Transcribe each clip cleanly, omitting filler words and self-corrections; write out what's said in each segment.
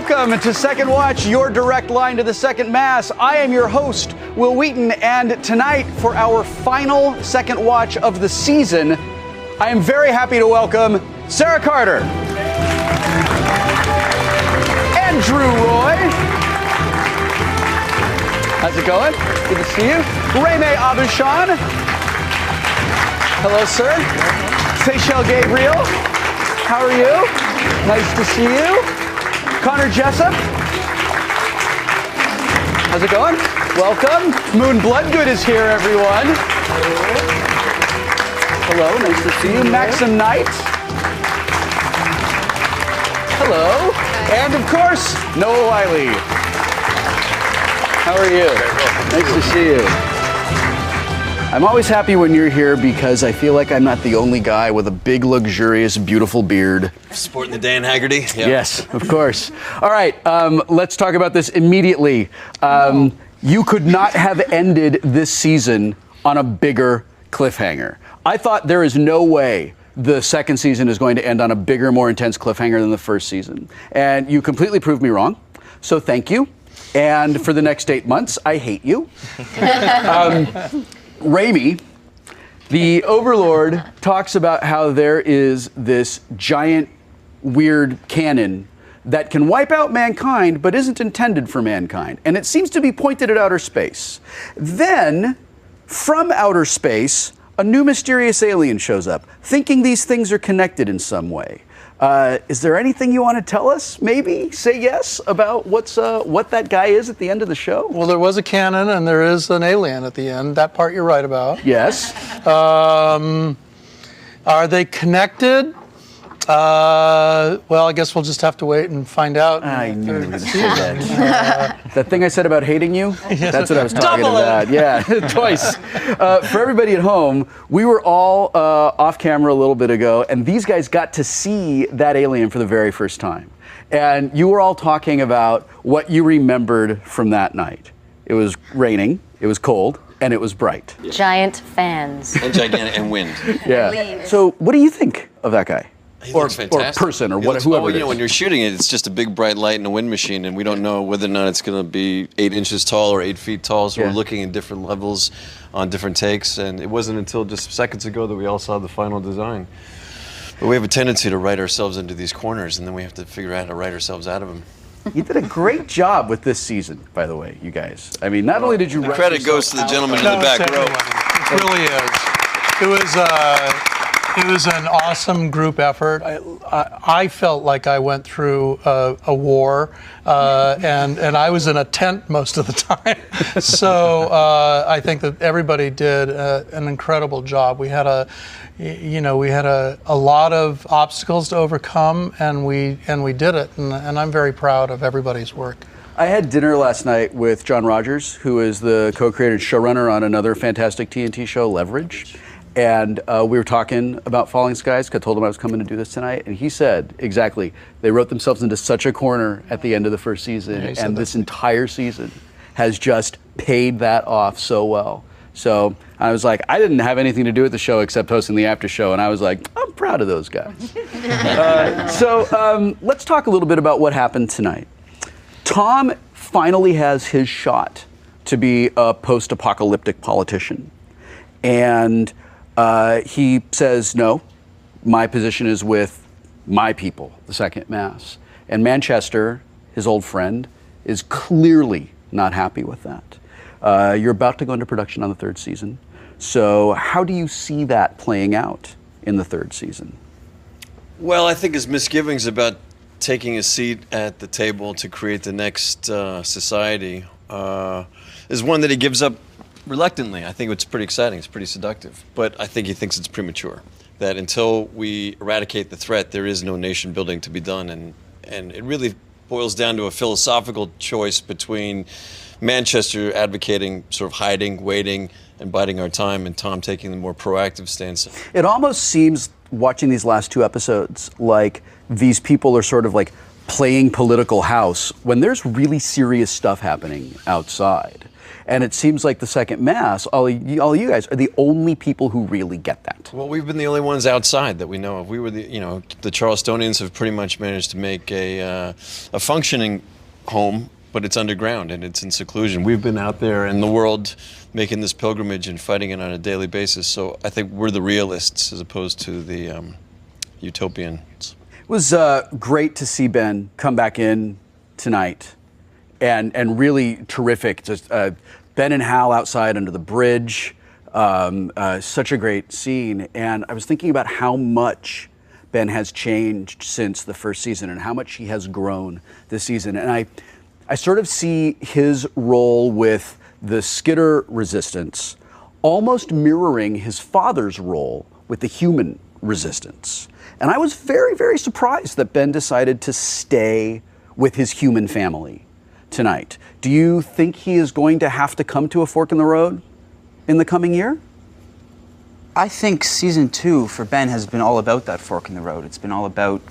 Welcome to Second Watch, your direct line to the second mass. I am your host, Wil Wheaton, and tonight, for our final Second Watch of the season, I am very happy to welcome Sarah Carter, Andrew Roy. How's it going? Good to see you. Remi Aubuchon. Hello, sir. Seychelle Gabriel. How are you? Nice to see you. Jessup. How's it going? Welcome. Moon Bloodgood is here, everyone. Hello, nice to see you. Maxim Knight. Hello. And of course, Noah Wyle. How are you? Nice to see you. I'm always happy when you're here because I feel like I'm not the only guy with a big, luxurious, beautiful beard. Sporting the Dan Haggerty? Yeah. Yes, of course. All right, let's talk about this immediately. You could not have ended this season on a bigger cliffhanger. I thought there is no way the second season is going to end on a bigger, more intense cliffhanger than the first season. And you completely proved me wrong, so thank you. And for the next 8 months, I hate you. Remi, the Overlord, talks about how there is this giant, weird cannon that can wipe out mankind but isn't intended for mankind. And it seems to be pointed at outer space. Then, from outer space, a new mysterious alien shows up, thinking these things are connected in some way. Is there anything you want to tell us, maybe? Say yes about what that guy is at the end of the show? Well, there was a cannon and there is an alien at the end. That part you're right about. Yes. Are they connected? Well, I guess we'll just have to wait and find out. I knew you were going to say that. That thing I said about hating you? That's what I was talking about. Yeah, twice. For everybody at home, we were all off camera a little bit ago, and these guys got to see that alien for the very first time. And you were all talking about what you remembered from that night. It was raining, it was cold, and it was bright. Yeah. Giant fans. And gigantic, and wind. Yeah. So what do you think of that guy? He looks fantastic. Or person, or whoever it is. You know, when you're shooting it, it's just a big bright light and a wind machine, and we don't know whether or not it's going to be 8 inches tall or 8 feet tall, so we're looking at different levels on different takes, and it wasn't until just seconds ago that we all saw the final design. But we have a tendency to write ourselves into these corners, and then we have to figure out how to write ourselves out of them. You did a great job with this season, by the way, you guys. I mean, not only did you the credit goes to the gentleman in the back row. It really is. It was an awesome group effort. I felt like I went through a war, and I was in a tent most of the time. So I think that everybody did an incredible job. We had a lot of obstacles to overcome, and we did it. And I'm very proud of everybody's work. I had dinner last night with John Rogers, who is the co-creator and showrunner on another fantastic TNT show, Leverage. And we were talking about Falling Skies, because I told him I was coming to do this tonight, and he said, exactly, they wrote themselves into such a corner at the end of the first season, and this entire season has just paid that off so well. So I was like, I didn't have anything to do with the show except hosting the after show, and I was like, I'm proud of those guys. So let's talk a little bit about what happened tonight. Tom finally has his shot to be a post-apocalyptic politician. And he says, no, my position is with my people, the Second Mass. And Manchester, his old friend, is clearly not happy with that. You're about to go into production on the 3rd season. So how do you see that playing out in the 3rd season? Well, I think his misgivings about taking a seat at the table to create the next society is one that he gives up reluctantly. I think it's pretty exciting. It's pretty seductive. But I think he thinks it's premature. That until we eradicate the threat, there is no nation building to be done. And it really boils down to a philosophical choice between Manchester advocating sort of hiding, waiting, and biding our time, and Tom taking the more proactive stance. It almost seems, watching these last 2 episodes, like these people are sort of like playing political house when there's really serious stuff happening outside. And it seems like the second Mass, all you guys are the only people who really get that. Well, we've been the only ones outside that we know of. We were the Charlestonians have pretty much managed to make a functioning home, but it's underground and it's in seclusion. We've been out there in the world making this pilgrimage and fighting it on a daily basis. So I think we're the realists as opposed to the utopians. It was great to see Ben come back in tonight, and really terrific. Just Ben and Hal outside under the bridge, such a great scene. And I was thinking about how much Ben has changed since the first season and how much he has grown this season. And I sort of see his role with the Skitter resistance almost mirroring his father's role with the human resistance. And I was very, very surprised that Ben decided to stay with his human family tonight. Do you think he is going to have to come to a fork in the road in the coming year? I think season 2 for Ben has been all about that fork in the road. It's been all about,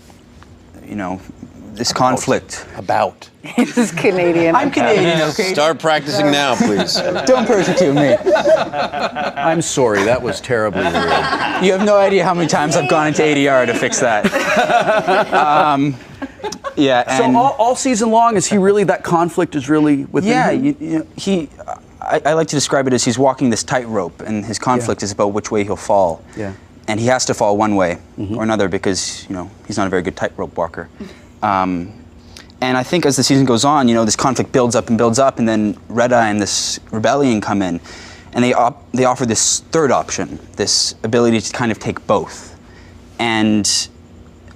this conflict. About. He's Canadian. I'm Canadian, okay? Start practicing now, please. Don't persecute me. I'm sorry, that was terribly rude. You have no idea how many times I've gone into ADR to fix that. Yeah. So all season long, is he really, that conflict is really within him? I like to describe it as he's walking this tightrope, and his conflict is about which way he'll fall. Yeah. And he has to fall one way or another because, he's not a very good tightrope walker. And I think as the season goes on, this conflict builds up, and then Red Eye and this rebellion come in, and they offer this third option, this ability to kind of take both. And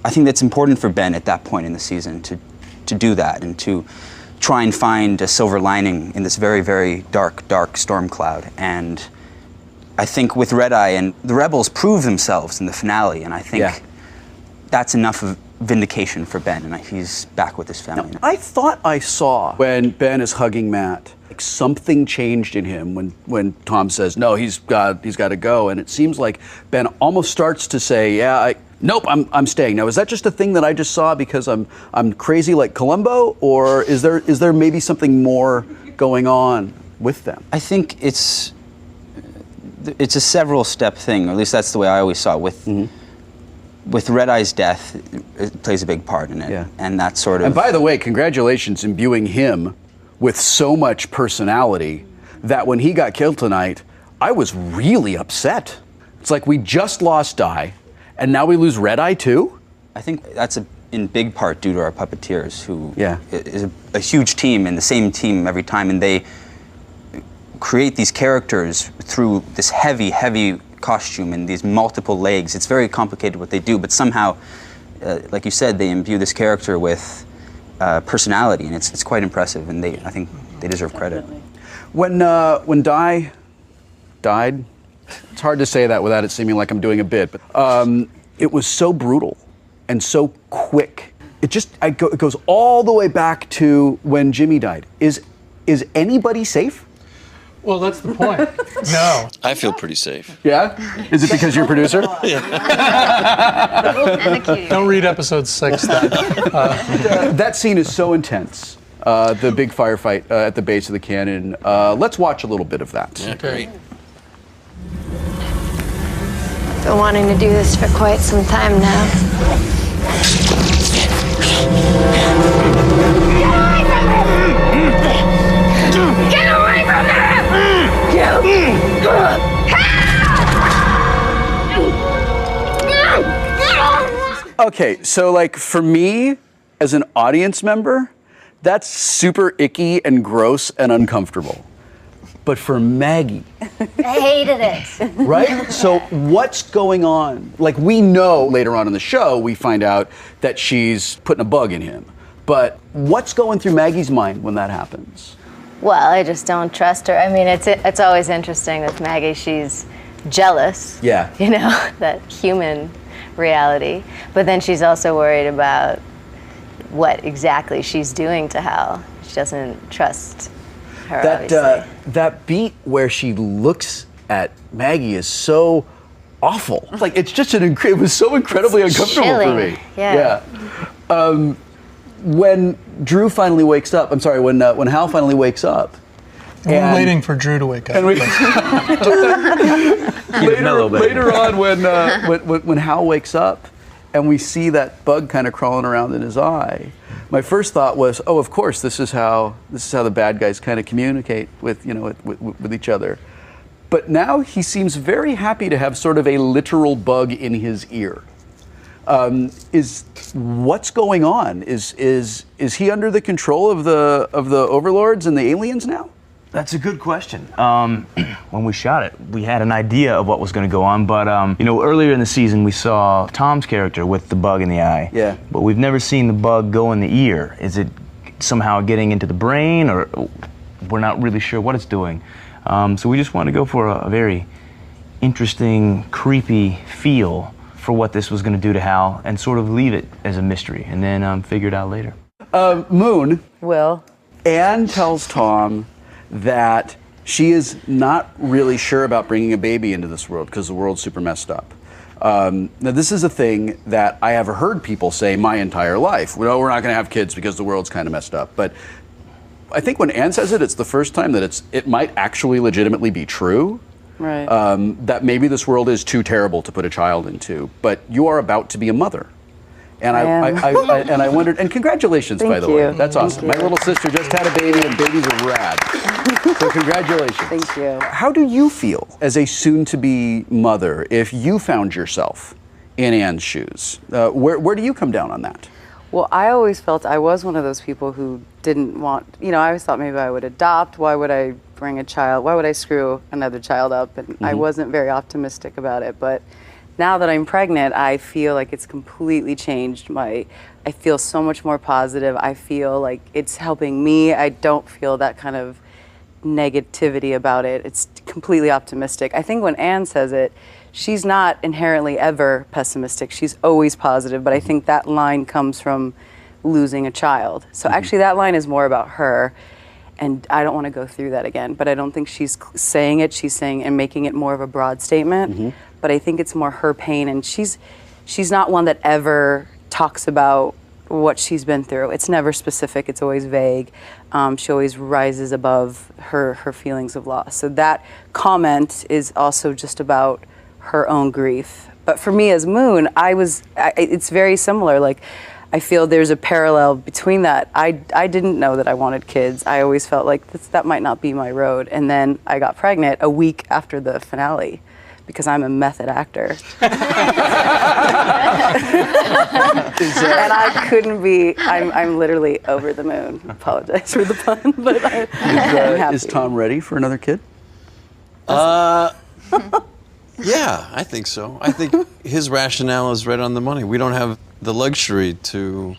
I think that's important for Ben at that point in the season to do that and to try and find a silver lining in this very, very dark storm cloud. And I think with Red Eye, and the rebels prove themselves in the finale, and I think that's enough of vindication for Ben, and he's back with his family now. I thought I saw when Ben is hugging Matt, like something changed in him when Tom says, no, he's got to go. And it seems like Ben almost starts to say, nope, I'm staying. Now, is that just a thing that I just saw because I'm crazy like Columbo, or is there maybe something more going on with them? I think it's a several step thing, or at least that's the way I always saw it. With Red Eye's death, it plays a big part in it. Yeah. And that sort of... And by the way, congratulations imbuing him with so much personality that when he got killed tonight, I was really upset. It's like we just lost Di, and now we lose Red Eye too? I think that's in big part due to our puppeteers, who is a huge team and the same team every time, and they create these characters through this heavy costume and these multiple legs. It's very complicated what they do, but somehow, like you said, they imbue this character with personality, and it's quite impressive, and I think they deserve credit. When Di died, it's hard to say that without it seeming like I'm doing a bit, but it was so brutal and so quick. It goes all the way back to when Jimmy died. Is anybody safe? Well, that's the point. No. I feel pretty safe. Yeah? Is it because you're a producer? Don't read episode 6 then. That scene is so intense. The big firefight at the base of the cannon. Let's watch a little bit of that. Yeah, great. Been wanting to do this for quite some time now. Get away from him! Okay, so like for me, as an audience member, that's super icky and gross and uncomfortable. But for Maggie, I hated it. right? So what's going on? Like we know later on in the show, we find out that she's putting a bug in him. But what's going through Maggie's mind when that happens? Well, I just don't trust her. I mean, it's always interesting with Maggie. She's jealous. Yeah. That human reality. But then she's also worried about what exactly she's doing to Hal. She doesn't trust her, obviously. That beat where she looks at Maggie is so awful. Like it's just it was so incredibly uncomfortable chilling. For me. Yeah. When Drew finally wakes up, when Hal finally wakes up, We're waiting for Drew to wake up. And we, mellow, baby. later on, when Hal wakes up, and we see that bug kind of crawling around in his eye, my first thought was, oh, of course, this is how the bad guys kind of communicate with each other. But now he seems very happy to have sort of a literal bug in his ear. Is what's going on? Is he under the control of the overlords and the aliens now? That's a good question. When we shot it, we had an idea of what was going to go on, but earlier in the season we saw Tom's character with the bug in the eye. Yeah. But we've never seen the bug go in the ear. Is it somehow getting into the brain, or we're not really sure what it's doing? So we just wanted to go for a very interesting, creepy feel for what this was going to do to Hal, and sort of leave it as a mystery, and then figure it out later. Moon. Will. Anne tells Tom that she is not really sure about bringing a baby into this world because the world's super messed up. Now, this is a thing that I have heard people say my entire life. Well, we're not going to have kids because the world's kind of messed up. But I think when Anne says it, it's the first time that it might actually legitimately be true. Right. That maybe this world is too terrible to put a child into. But you are about to be a mother. And I wondered, and congratulations, by the way. That's awesome. My little sister just had a baby, and babies are rad. So congratulations. Thank you. How do you feel as a soon-to-be mother if you found yourself in Anne's shoes? Where do you come down on that? Well, I always felt I was one of those people who didn't want, I always thought maybe I would adopt. Why would I bring a child? Why would I screw another child up? And I wasn't very optimistic about it. But now that I'm pregnant, I feel like it's completely changed I feel so much more positive. I feel like it's helping me. I don't feel that kind of negativity about it. It's completely optimistic. I think when Anne says it, she's not inherently ever pessimistic. She's always positive, but I think that line comes from losing a child. So actually that line is more about her, and I don't want to go through that again, but I don't think she's saying it. She's saying and making it more of a broad statement, but I think it's more her pain, and she's not one that ever talks about what she's been through. It's never specific, it's always vague. She always rises above her feelings of loss. So that comment is also just about her own grief. But for me as Moon, it's very similar. Like, I feel there's a parallel between that. I didn't know that I wanted kids. I always felt like that might not be my road. And then I got pregnant a week after the finale, because I'm a method actor. And I couldn't be, I'm literally over the moon. Apologize for the pun, but I'm happy. Is Tom ready for another kid? Yeah, I think so. I think his rationale is right on the money. We don't have the luxury to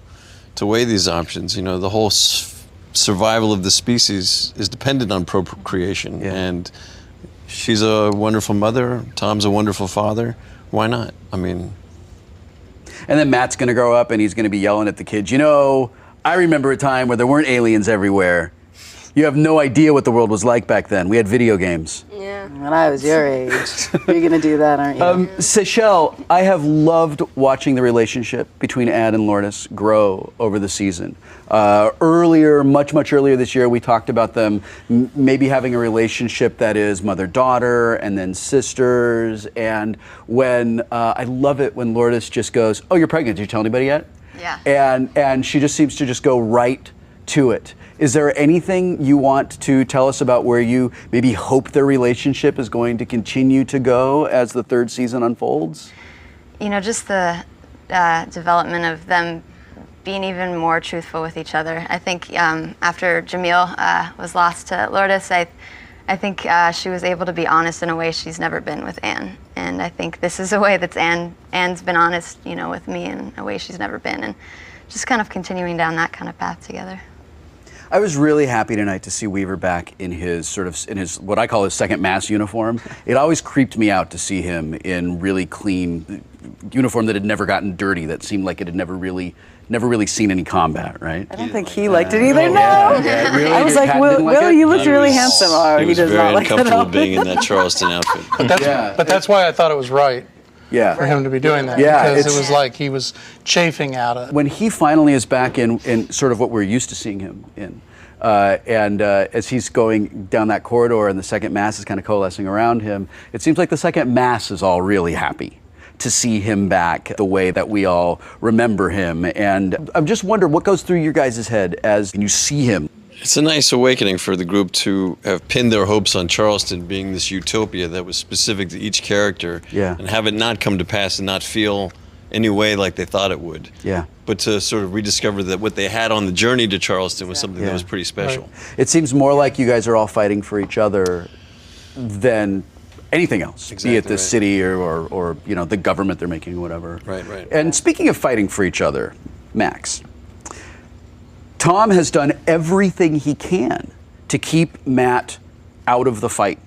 weigh these options. The whole survival of the species is dependent on procreation. Yeah. And she's a wonderful mother. Tom's a wonderful father. Why not? And then Matt's going to grow up and he's going to be yelling at the kids, I remember a time where there weren't aliens everywhere. You have no idea what the world was like back then. We had video games. Yeah. When I was your age. You're going to do that, aren't you? Seychelle, I have loved watching the relationship between Anne and Lourdes grow over the season. Much earlier this year, we talked about them maybe having a relationship that is mother-daughter and then sisters. And when I love it when Lourdes just goes, "Oh, you're pregnant. Did you tell anybody yet?" Yeah. And she just seems to just go right to it. Is there anything you want to tell us about where you maybe hope their relationship is going to continue to go as the third season unfolds? Just the development of them being even more truthful with each other. I think after Jamil was lost to Lourdes, I think she was able to be honest in a way she's never been with Anne. And I think this is a way that Anne's been honest, with me in a way she's never been. And just kind of continuing down that kind of path together. I was really happy tonight to see Weaver back in his what I call his second mass uniform. It always creeped me out to see him in really clean uniform that had never gotten dirty, that seemed like it had never really seen any combat, right? I don't think he liked it either. No. Yeah, really? I was like, Will, you looked really handsome. Oh, he does was very not like that uncomfortable outfit. being in that Charleston outfit. But that's why I thought it was right. Yeah. For him to be doing that, Yeah, because it was like he was chafing at it. When he finally is back in sort of what we're used to seeing him in, And as he's going down that corridor and the second mass is kind of coalescing around him, it seems like the second mass is all really happy to see him back the way that we all remember him. And I'm just wondering what goes through your guys' head as you see him. It's a nice awakening for the group to have pinned their hopes on Charleston being this utopia that was specific to each character, and have it not come to pass and not feel any way like they thought it would. Yeah. But to sort of rediscover that what they had on the journey to Charleston was something that was pretty special. Right. It seems more like you guys are all fighting for each other than anything else, be it the city or you know, the government they're making, whatever. Right. And speaking of fighting for each other, Max, Tom has done everything he can to keep Matt out of the fight.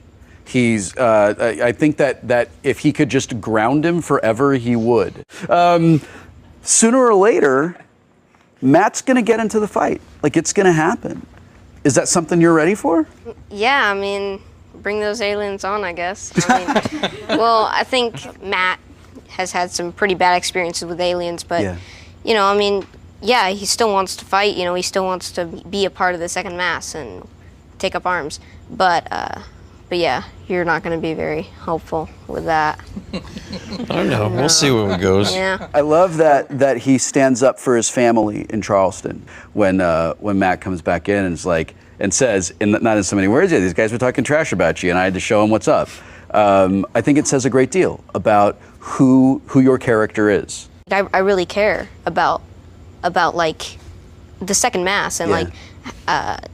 He's, I think that if he could just ground him forever, he would. Sooner or later, Matt's gonna get into the fight. Like, it's gonna happen. Is that something you're ready for? Yeah, I mean, bring those aliens on, I guess. I mean, well, I think Matt has had some pretty bad experiences with aliens, but, you know, I mean, yeah, he still wants to fight, you know, he still wants to be a part of the second mass and take up arms. But yeah, you're not going to be very helpful with that. I don't know. We'll see where it goes. Yeah. I love that he stands up for his family in Charleston when Matt comes back in and is like, and says, not in so many words, these guys were talking trash about you, and I had to show them what's up. I think it says a great deal about who your character is. I really care about like the second mass and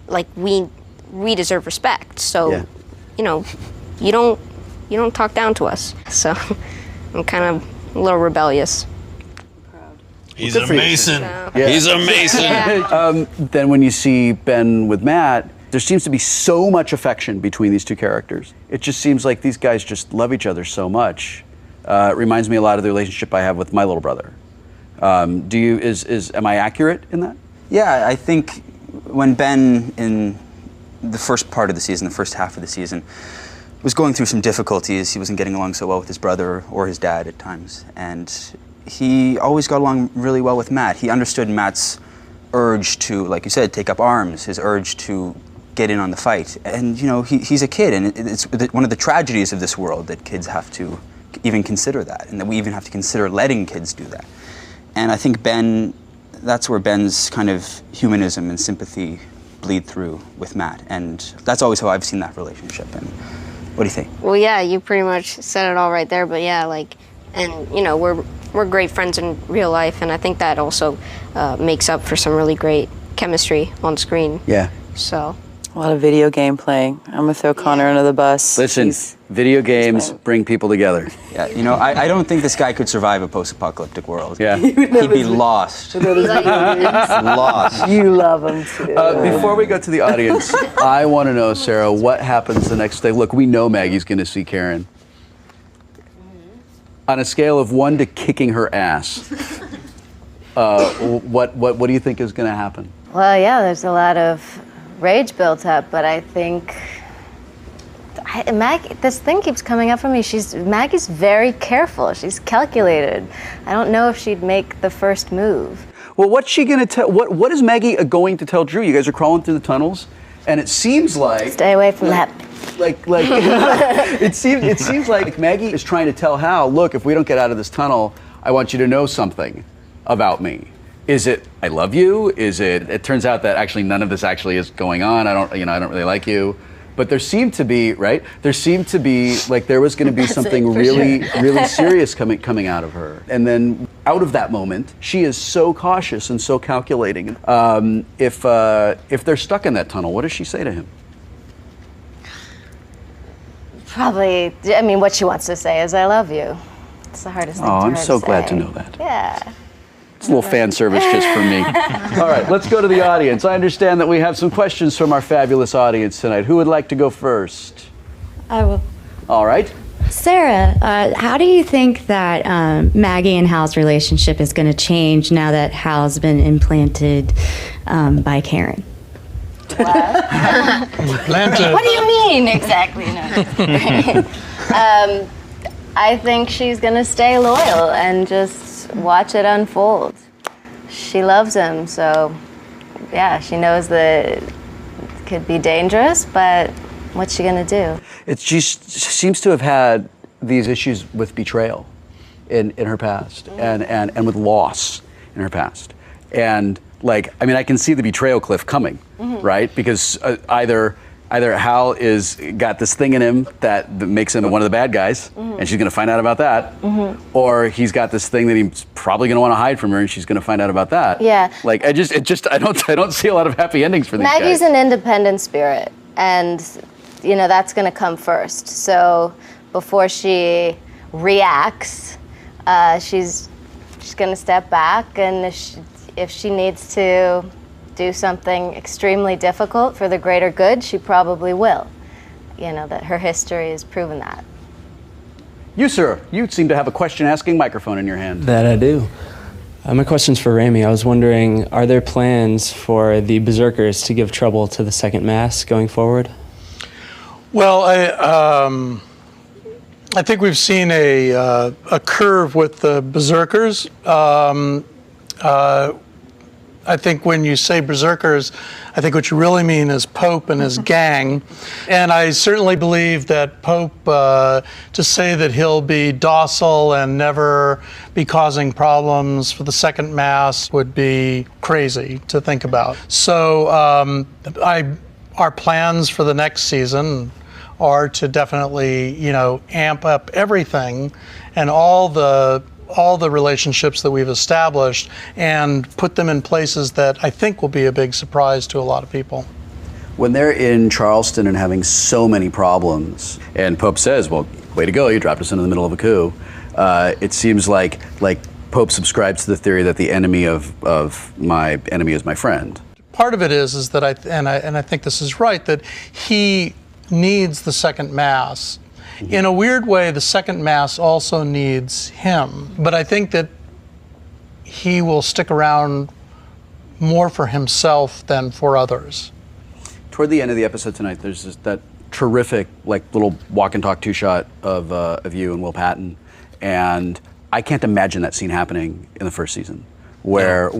like we deserve respect. So, you know, you don't talk down to us. So I'm kind of a little rebellious. He's a Mason. So. He's a Mason. Then when you see Ben with Matt, there seems to be so much affection between these two characters. It just seems like these guys just love each other so much. It reminds me a lot of the relationship I have with my little brother. Am I accurate in that? Yeah, I think when Ben, in the first part of the season, the first half of the season, was going through some difficulties, he wasn't getting along so well with his brother or his dad at times, and he always got along really well with Matt. He understood Matt's urge to, like you said, take up arms, his urge to get in on the fight. And, you know, he's a kid, and it's one of the tragedies of this world that kids have to even consider that, and that we even have to consider letting kids do that. And I think that's where Ben's kind of humanism and sympathy bleed through with Matt. And that's always how I've seen that relationship. And what do you think? Well, yeah, you pretty much said it all right there. But yeah, like, and you know, we're great friends in real life, and I think that also makes up for some really great chemistry on screen. Yeah. So. A lot of video game playing. I'm gonna throw Connor under the bus. Listen, video games bring people together. Yeah, you know, I don't think this guy could survive a post-apocalyptic world. Yeah. He'd be lost. Lost. You love him too. Before we go to the audience, I want to know, Sarah, what happens the next day? Look, we know Maggie's going to see Karen. On a scale of 1 to kicking her ass, what do you think is going to happen? Well, yeah, there's a lot of rage built up, but I think Maggie, this thing keeps coming up for me. Maggie's very careful. She's calculated. I don't know if she'd make the first move. Well, what's she going to tell? What is Maggie going to tell Drew? You guys are crawling through the tunnels, and it seems like stay away from that. Like it seems like Maggie is trying to tell Hal, look, if we don't get out of this tunnel, I want you to know something about me. Is it I love you? Is it turns out that actually none of this actually is going on. I don't really like you. But there seemed to be, right? There seemed to be like there was going to be something really serious coming out of her. And then out of that moment, she is so cautious and so calculating. If they're stuck in that tunnel, what does she say to him? Probably, I mean, what she wants to say is "I love you." It's the hardest thing. Oh, to I'm her so to glad say. to know that. Yeah. It's a little fan service just for me. All right, let's go to the audience. I understand that we have some questions from our fabulous audience tonight. Who would like to go first? I will. All right. Sarah, how do you think that Maggie and Hal's relationship is going to change now that Hal's been implanted by Karen? Implanted. What do you mean exactly? No. I think she's gonna stay loyal and just watch it unfold. She loves him, so yeah, she knows that could be dangerous, but what's she gonna do? She seems to have had these issues with betrayal in her past, and with loss in her past. And like, I mean, I can see the betrayal cliff coming, right? Because either Hal is got this thing in him that makes him one of the bad guys, and she's gonna find out about that, or he's got this thing that he's probably gonna want to hide from her, and she's gonna find out about that. Yeah. Like, I don't see a lot of happy endings for these guys. Maggie's an independent spirit, and you know that's gonna come first. So before she reacts, she's gonna step back, and if she needs to do something extremely difficult for the greater good, she probably will. You know, that her history has proven that. You, sir, you seem to have a question-asking microphone in your hand. That I do. My question's for Remi. I was wondering, are there plans for the Berserkers to give trouble to the Second Mass going forward? Well, I think we've seen a curve with the Berserkers. I think when you say Berserkers, I think what you really mean is Pope and his gang. And I certainly believe that Pope, to say that he'll be docile and never be causing problems for the Second Mass would be crazy to think about. So our plans for the next season are to definitely, amp up everything and all the relationships that we've established and put them in places that I think will be a big surprise to a lot of people. When they're in Charleston and having so many problems, and Pope says, well, way to go, you dropped us into the middle of a coup, it seems like Pope subscribes to the theory that the enemy of my enemy is my friend. Part of it is that I think this is right, that he needs the Second Mass. In a weird way, the Second Mass also needs him. But I think that he will stick around more for himself than for others. Toward the end of the episode tonight, there's that terrific, little walk and talk two-shot of you and Wil Wheaton. And I can't imagine that scene happening in the first season, where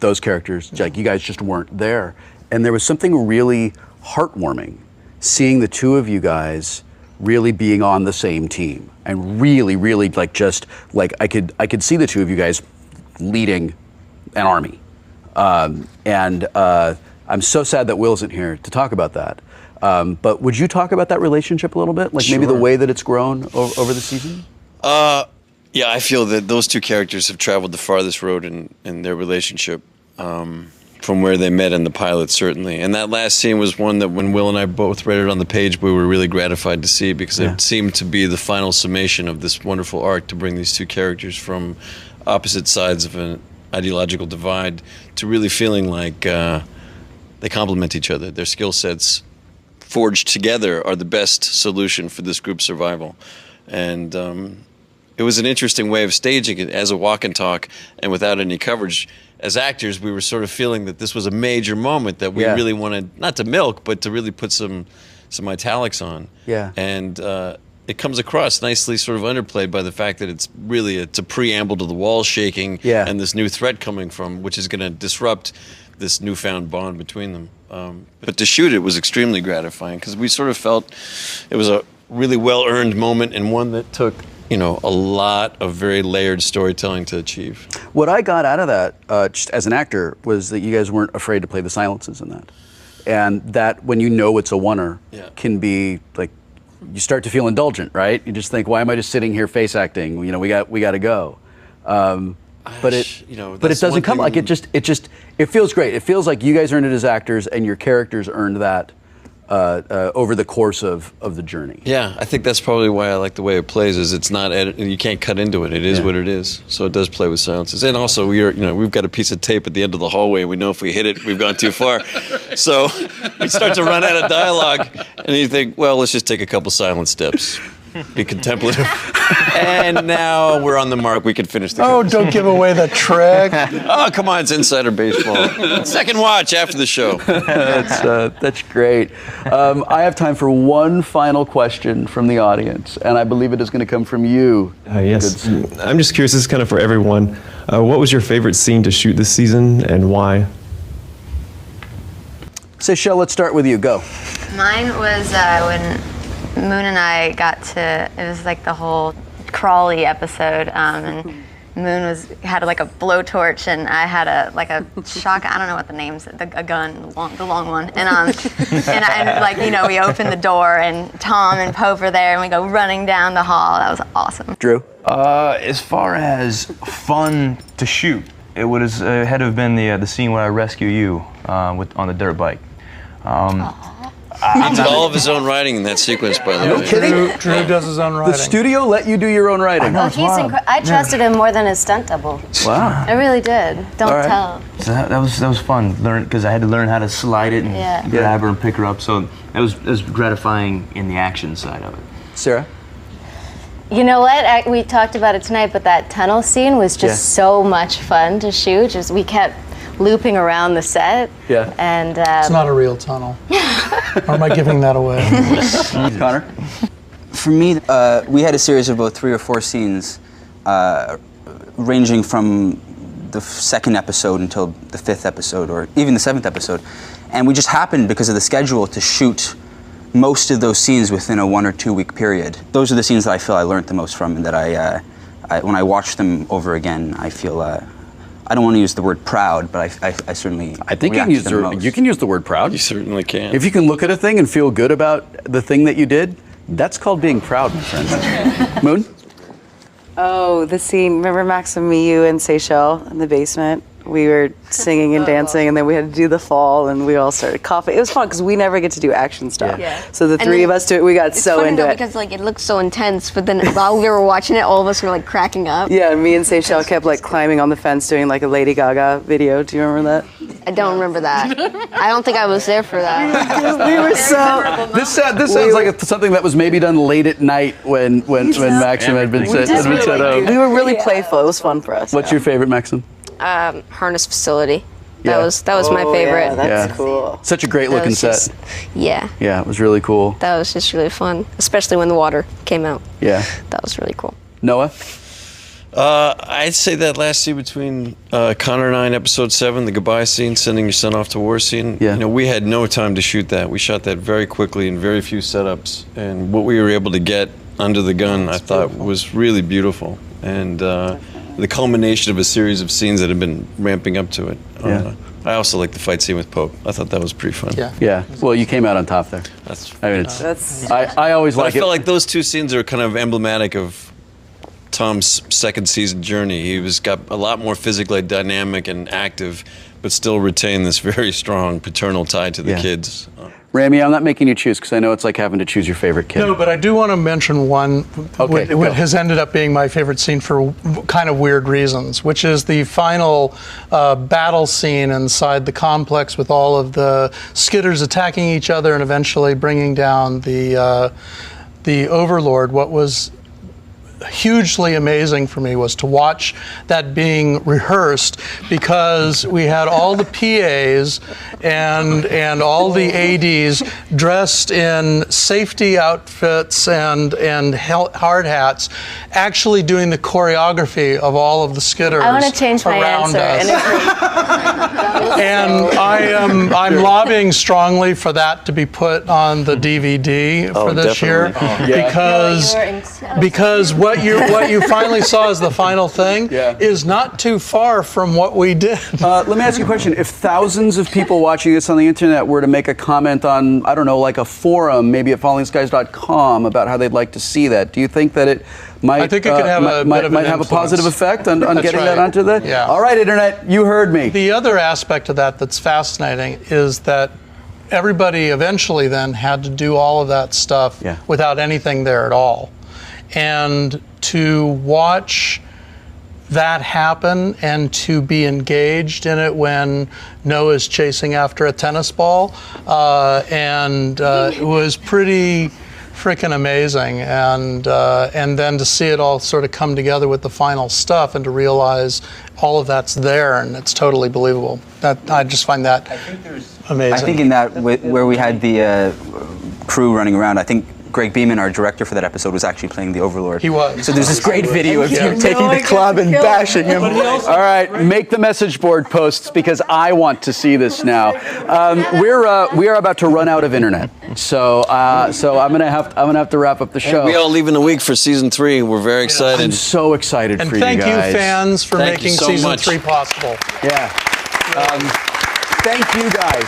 those characters, you guys just weren't there. And there was something really heartwarming seeing the two of you guys really being on the same team, and really I could see the two of you guys leading an army, and I'm so sad that Will isn't here to talk about that. But would you talk about that relationship a little bit, maybe the way that it's grown over the season? Yeah, I feel that those two characters have traveled the farthest road in their relationship. From where they met in the pilot, certainly. And that last scene was one that when Will and I both read it on the page, we were really gratified to see, because it seemed to be the final summation of this wonderful arc to bring these two characters from opposite sides of an ideological divide to really feeling like they complement each other. Their skill sets forged together are the best solution for this group's survival. And it was an interesting way of staging it as a walk and talk and without any coverage. As actors, we were sort of feeling that this was a major moment that we really wanted, not to milk, but to really put some italics on. Yeah. And it comes across nicely sort of underplayed by the fact that it's a preamble to the walls shaking and this new threat coming from, which is going to disrupt this newfound bond between them. But to shoot it was extremely gratifying, because we sort of felt it was a really well-earned moment, and one that took a lot of very layered storytelling to achieve. What I got out of that, just as an actor, was that you guys weren't afraid to play the silences in that. And that when you know it's a oneer, can be you start to feel indulgent, right? You just think, why am I just sitting here face acting? We got to go. But it doesn't come like it feels great. It feels like you guys earned it as actors, and your characters earned that over the course of the journey. Yeah, I think that's probably why I like the way it plays. Is it's not you can't cut into it. It is what it is. So it does play with silences. And also we've got a piece of tape at the end of the hallway. We know if we hit it, we've gone too far. So we start to run out of dialogue, and you think, well, let's just take a couple silent steps. Be contemplative. And now we're on the mark. We can finish the conversation. Don't give away the trick. Oh, come on. It's insider baseball. Second watch after the show. That's great. I have time for one final question from the audience, and I believe it is going to come from you. Yes. I'm just curious, this is kind of for everyone. What was your favorite scene to shoot this season, and why? Seychelle, let's start with you. Go. Mine was when Moon and I got to, it was like the whole Crawley episode, and Moon had like a blowtorch, and I had a shock. I don't know what the name's, a gun, the long one, and we opened the door, and Tom and Pope are there, and we go running down the hall. That was awesome. Drew. As far as fun to shoot, it would have had to have been the scene where I rescue you on the dirt bike. He did all of his own writing in that sequence, by the way. No kidding? Drew does his own writing. The studio let you do your own writing. Oh, I trusted him more than his stunt double. Wow. I really did. Don't tell. So that was fun, because I had to learn how to slide it and grab her and pick her up. So that was gratifying in the action side of it. Sarah? You know what? We talked about it tonight, but that tunnel scene was just so much fun to shoot. Just we kept looping around the set. Yeah. And it's not a real tunnel. Or am I giving that away? Connor? For me, we had a series of about 3 or 4 scenes, ranging from the 2nd episode until the 5th episode, or even the 7th episode. And we just happened, because of the schedule, to shoot most of those scenes within a 1 or 2 week period. Those are the scenes that I feel I learned the most from, and that I when I watch them over again, I feel, I don't want to use the word proud, but I certainly I think you can use the word proud. You certainly can. If you can look at a thing and feel good about the thing that you did, that's called being proud, my friend. Moon? Oh, the scene. Remember Maxim, me, you, and Seychelle in the basement? We were singing and dancing, and then we had to do the fall, and we all started coughing. It was fun because we never get to do action stuff. Yeah. So the three of us do it. We got so into it. Because like it looked so intense, but then while we were watching it, all of us were like cracking up. Yeah, me and Seychelle kept like climbing on the fence doing like a Lady Gaga video. Do you remember that? I don't remember that. I don't think I was there for that. We were so. This sounds like something that was maybe done late at night when Maxim had been set up. We were really playful. It was fun for us. What's your favorite, Maxim? Harness facility. That was my favorite. Yeah, that's cool. Such a great looking set. Yeah. Yeah, it was really cool. That was just really fun, especially when the water came out. Yeah. That was really cool. Noah? I'd say that last scene between Connor and I in episode 7, the goodbye scene, sending your son off to war scene. Yeah. You know, we had no time to shoot that. We shot that very quickly in very few setups, and what we were able to get under the gun, I thought, was really beautiful. And the culmination of a series of scenes that had been ramping up to it. I also like the fight scene with Pope. I thought that was pretty fun. Yeah. Well, you came out on top there. I always like it. I felt like those two scenes are kind of emblematic of Tom's second season journey. He was got a lot more physically dynamic and active, but still retained this very strong paternal tie to the kids. Remi, I'm not making you choose because I know it's like having to choose your favorite kid. No, but I do want to mention one what has ended up being my favorite scene for kind of weird reasons, which is the final battle scene inside the complex with all of the skidders attacking each other and eventually bringing down the Overlord. What was hugely amazing for me was to watch that being rehearsed, because we had all the PAs and all the ADs dressed in safety outfits and hard hats, actually doing the choreography of all of the skidders. I want to change my around answer. And I'm lobbying strongly for that to be put on the DVD for this year, because what you finally saw as the final thing is not too far from what we did. Let me ask you a question. If thousands of people watching this on the internet were to make a comment on, I don't know, like a forum, maybe at fallingskies.com, about how they'd like to see that, do you think that it might, I think it could have a positive effect on getting that onto the... Yeah. All right, internet, you heard me. The other aspect of that that's fascinating is that everybody eventually then had to do all of that stuff without anything there at all. And to watch that happen and to be engaged in it when Noah's chasing after a tennis ball, it was pretty freaking amazing, and then to see it all sort of come together with the final stuff and to realize all of that's there and it's totally believable. I just find that amazing. I think in that where we had the crew running around, I think Greg Beeman, our director for that episode, was actually playing the Overlord. He was. So there's this great video of you taking the club and bashing him. All right, make the message board posts because I want to see this now. We are about to run out of internet, so I'm gonna have to wrap up the show. We all leave in a week for season 3. We're very excited. I'm so excited And for you guys. thank you, fans, for Thank you making so season much. 3 possible. Yeah. Thank you guys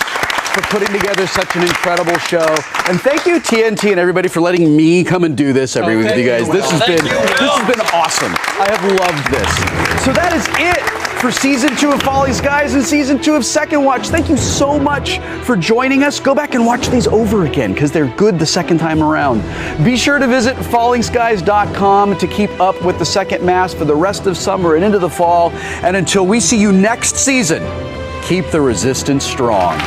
for putting together such an incredible show, and thank you TNT and everybody for letting me come and do this every week with you guys. This has been awesome. I have loved this. So that is it for season 2 of Falling Skies and season 2 of Second Watch. Thank you so much for joining us. Go back and watch these over again because they're good the second time around. Be sure to visit fallingskies.com to keep up with the second mass for the rest of summer and into the fall. And until we see you next season, keep the resistance strong.